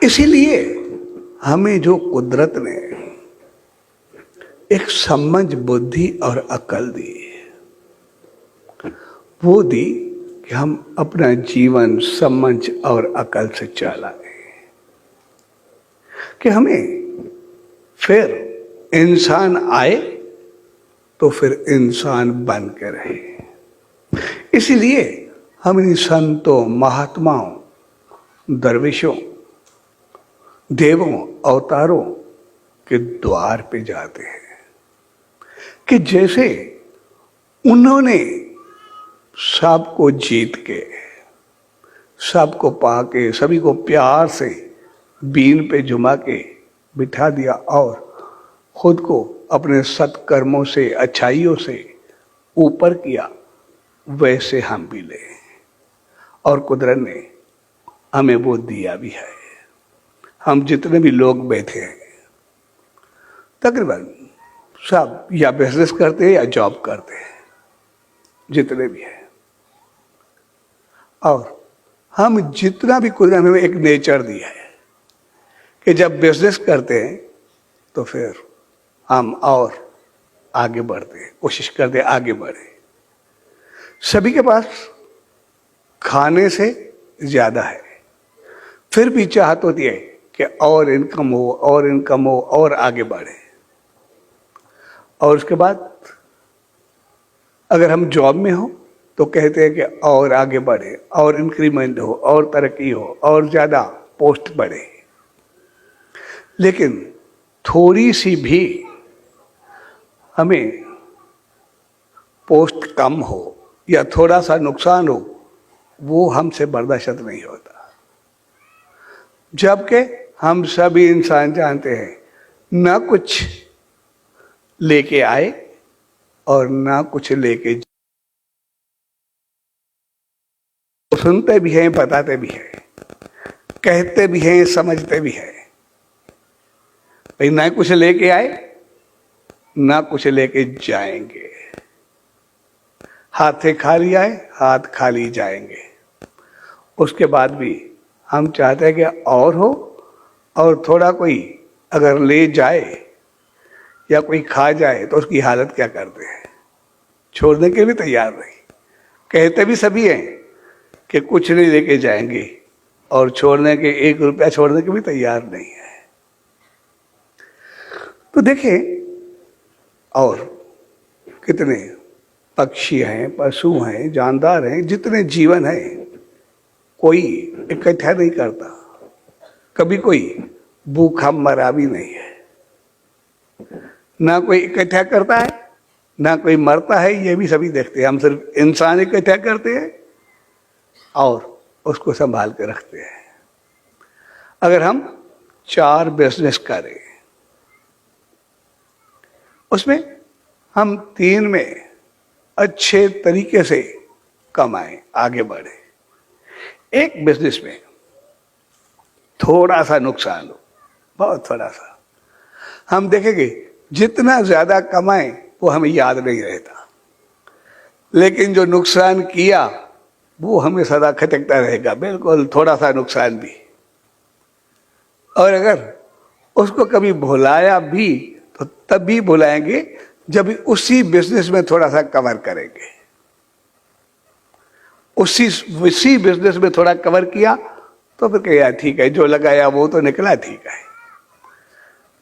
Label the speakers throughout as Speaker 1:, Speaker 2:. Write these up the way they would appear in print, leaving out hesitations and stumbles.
Speaker 1: इसीलिए हमें जो कुदरत ने एक समझ, बुद्धि और अकल दी, वो दी कि हम अपना जीवन समझ और अकल से चलाएं, कि हमें फिर इंसान आए तो फिर इंसान बन के रहे। इसीलिए हम इन संतों, महात्माओं, दरविशों, देवों, अवतारों के द्वार पे जाते हैं कि जैसे उन्होंने सबको जीत के, सबको पाके, सभी को प्यार से बीन पे जुमा के बिठा दिया और खुद को अपने सत्कर्मों से, अच्छाइयों से ऊपर किया, वैसे हम भी ले। और कुदरत ने हमें वो दिया भी है। हम जितने भी लोग बैठे हैं तकरीबन सब या बिजनेस करते हैं या जॉब करते हैं, जितने भी हैं। और हम जितना भी, कुदरत ने हमें एक नेचर दिया है कि जब बिजनेस करते हैं तो फिर हम और आगे बढ़ते हैं, कोशिश करते हैं आगे बढ़े। सभी के पास खाने से ज्यादा है, फिर भी चाहत होती है कि और इनकम हो, और इनकम हो, और आगे बढ़े। और उसके बाद अगर हम जॉब में हो तो कहते हैं कि और आगे बढ़े, और इंक्रीमेंट हो, और तरक्की हो, और ज्यादा पोस्ट बढ़े। लेकिन थोड़ी सी भी हमें पोस्ट कम हो या थोड़ा सा नुकसान हो, वो हमसे बर्दाश्त नहीं होता। जबकि हम सभी इंसान जानते हैं, ना कुछ लेके आए और ना कुछ लेके, सुनते भी हैं, बताते भी हैं, कहते भी हैं, समझते भी हैं, भाई ना कुछ लेके आए ना कुछ लेके जाएंगे। हाथे खाली आए, हाथ खाली जाएंगे। उसके बाद भी हम चाहते हैं कि और हो, और थोड़ा कोई अगर ले जाए या कोई खा जाए तो उसकी हालत क्या करते हैं, छोड़ने के लिए तैयार नहीं। कहते भी सभी हैं कि कुछ नहीं लेके जाएंगे, और छोड़ने के 1 रुपया छोड़ने के भी तैयार नहीं है। तो देखें, और कितने पक्षी हैं, पशु हैं, जानदार हैं, जितने जीवन हैं, कोई इकट्ठा नहीं करता। कभी कोई भूखा मरा भी नहीं है। ना कोई इकट्ठा करता है, ना कोई मरता है, ये भी सभी देखते हैं। हम सिर्फ इंसान इकट्ठा करते हैं और उसको संभाल के रखते हैं। अगर हम 4 बिजनेस करें, उसमें हम 3 में अच्छे तरीके से कमाएं, आगे बढ़े। एक बिजनेस में थोड़ा सा नुकसान हो, बहुत थोड़ा सा, हम देखेंगे जितना ज्यादा कमाएं वो हमें याद नहीं रहता, लेकिन जो नुकसान किया वो हमें सदा खटकता रहेगा। बिल्कुल थोड़ा सा नुकसान भी। और अगर उसको कभी भुलाया भी तो तब भी भुलाएंगे जब उसी बिजनेस में थोड़ा सा कवर करेंगे। उसी बिजनेस में थोड़ा कवर किया तो फिर कहिए ठीक है, जो लगाया वो तो निकला, ठीक है।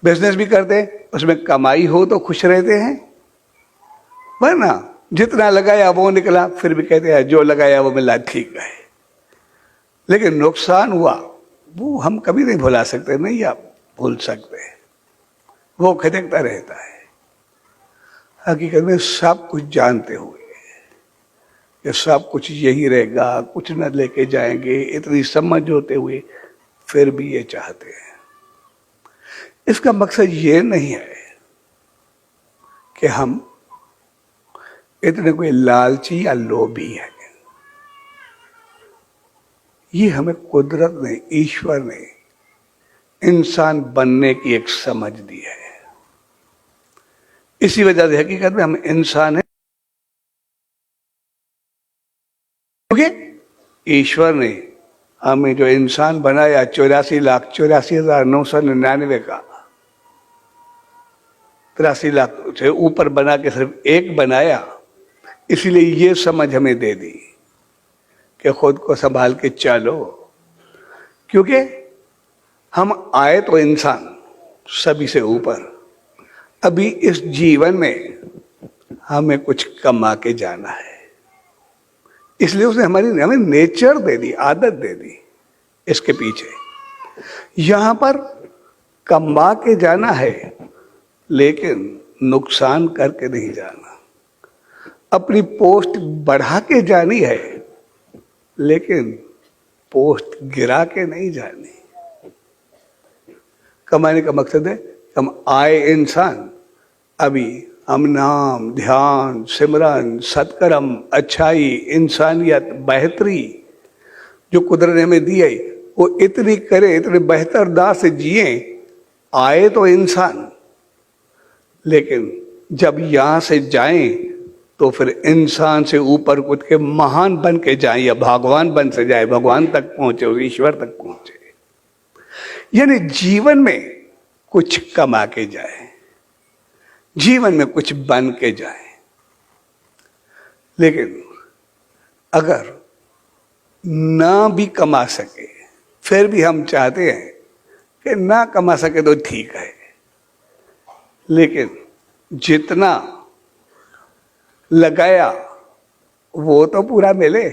Speaker 1: बिजनेस भी करते, उसमें कमाई हो तो खुश रहते हैं, वरना जितना लगाया वो निकला, फिर भी कहते हैं जो लगाया वो मिला, ठीक है। लेकिन नुकसान हुआ वो हम कभी नहीं भुला सकते, नहीं आप भूल सकते, वो खटकता रहता है। हकीकत में सब कुछ जानते हुए कि सब कुछ यही रहेगा, कुछ न लेके जाएंगे, इतनी समझ होते हुए फिर भी ये चाहते हैं। इसका मकसद ये नहीं है कि हम इतने कोई लालची या लोभी हैं। ये हमें कुदरत ने, ईश्वर ने इंसान बनने की एक समझ दी है। इसी वजह से हकीकत में हम इंसान हैं, क्योंकि ईश्वर ने हमें जो इंसान बनाया 84,84,999 का, 83 लाख से ऊपर बना के सिर्फ एक बनाया, इसलिए ये समझ हमें दे दी कि खुद को संभाल के चलो। क्योंकि हम आए तो इंसान सभी से ऊपर, अभी इस जीवन में हमें कुछ कमा के जाना है, इसलिए उसने हमें नेचर दे दी, आदत दे दी। इसके पीछे यहां पर कमा के जाना है, लेकिन नुकसान करके नहीं जाना। अपनी पोस्ट बढ़ा के जानी है, लेकिन पोस्ट गिरा के नहीं जानी। कमाने का मकसद है हम आए इंसान, अभी हम नाम, ध्यान, सिमरन, सत्कर्म, अच्छाई, इंसानियत, बेहतरी जो कुदरत ने हमें दी है वो इतनी करे, इतने बेहतर दार से जिए। आए तो इंसान, लेकिन जब यहां से जाएं तो फिर इंसान से ऊपर कुछ के महान बन के जाएं, या भगवान बन से जाए, भगवान तक पहुंचे, उस ईश्वर तक पहुंचे। यानी जीवन में कुछ कमा के जाए, जीवन में कुछ बन के जाए। लेकिन अगर ना भी कमा सके, फिर भी हम चाहते हैं कि ना कमा सके तो ठीक है, लेकिन जितना लगाया वो तो पूरा मिले।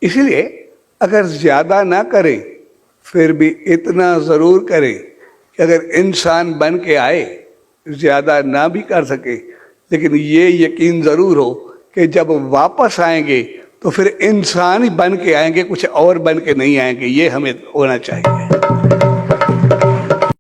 Speaker 1: इसलिए अगर ज्यादा ना करें, फिर भी इतना जरूर करें कि अगर इंसान बन के आए, ज्यादा ना भी कर सके, लेकिन ये यकीन जरूर हो कि जब वापस आएंगे तो फिर इंसान ही बन के आएंगे, कुछ और बन के नहीं आएंगे। ये हमें होना चाहिए।